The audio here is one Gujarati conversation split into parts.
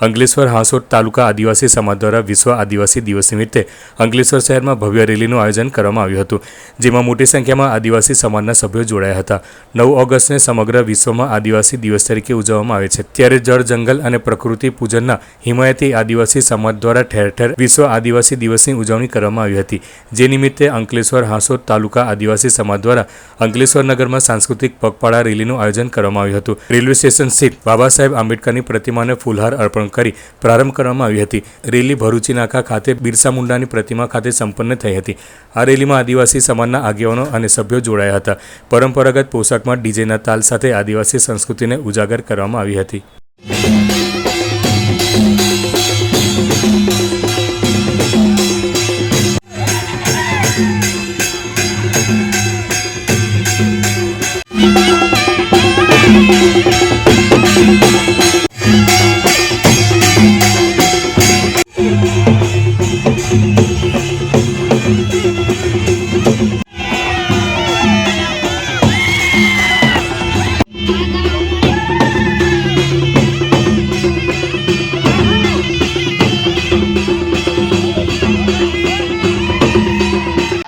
અંકલેશ્વર હાંસોટ તાલુકા આદિવાસી સમાજ દ્વારા વિશ્વ આદિવાસી દિવસ નિમિત્તે અંકલેશ્વર શહેરમાં ભવ્ય રેલીનું આયોજન કરવામાં આવ્યું હતું, જેમાં મોટી સંખ્યામાં આદિવાસી સમાજના સભ્યો જોડાયા હતા। 9 ઓગસ્ટને સમગ્ર વિશ્વમાં આદિવાસી દિવસ તરીકે ઉજવવામાં આવે છે, ત્યારે જળ, જંગલ અને પ્રકૃતિ પૂજનના હિમાયતી આદિવાસી સમાજ દ્વારા ઠેર ઠેર વિશ્વ આદિવાસી દિવસની ઉજવણી કરવામાં આવી હતી। જે નિમિત્તે અંકલેશ્વર હાંસોટ તાલુકા આદિવાસી સમાજ દ્વારા અંકલેશ્વર નગરમાં સાંસ્કૃતિક પગપાળા રેલીનું આયોજન કરવામાં આવ્યું હતું। રેલવે સ્ટેશન સ્થિત બાબા સાહેબ આંબેડકરની પ્રતિમાને ફૂલહાર અર્પણ કરી પ્રારંભ કરવામાં આવી હતી। રેલી ભરૂચી નાકા ખાતે બિરસા મુંડાની પ્રતિમા ખાતે સંપન્ન થઈ હતી। આ રેલીમાં આદિવાસી સમાજના આગેવાનો અને સભ્યો જોડાયા હતા। પરંપરાગત પોશાકમાં ડીજેના તાલ સાથે આદિવાસી સંસ્કૃતિને ઉજાગર કરવામાં આવી હતી।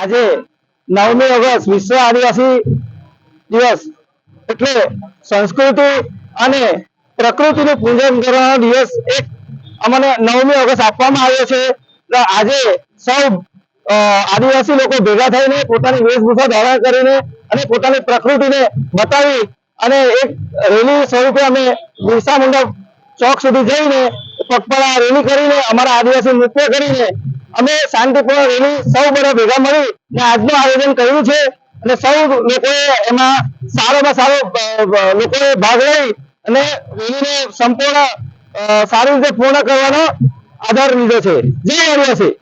આજે 9મી ઓગસ્ટ વિશ્વ આદિવાસી દિવસ એટલે સંસ્કૃતિ અને પ્રકૃતિનું પૂજન કરવાનો દિવસ એક અમને 9મી ઓગસ્ટ આપવામાં આવ્યો છે। આજે સૌ આદિવાસી લોકો ભેગા થઈને પોતાની વેશભૂષા ધારણ કરીને અને પોતાની પ્રકૃતિને બતાવી અને એક રેલી સ્વરૂપે અમે બિરસા મુંડા ચોક સુધી જઈને પગપાળા રેલી કરીને અમારા આદિવાસી નૃત્ય કરીને અમે શાંતિપૂર્ણ રેલી સૌ બધા ભેગા મળી ને આજનું આયોજન કર્યું છે અને સૌ લોકોએ એમાં સારામાં સારો લોકોએ ભાગ લઈ અને રેલીને સંપૂર્ણ સારી રીતે પૂર્ણ કરવાનો આધાર લીધો છે। જય આદિવાસી।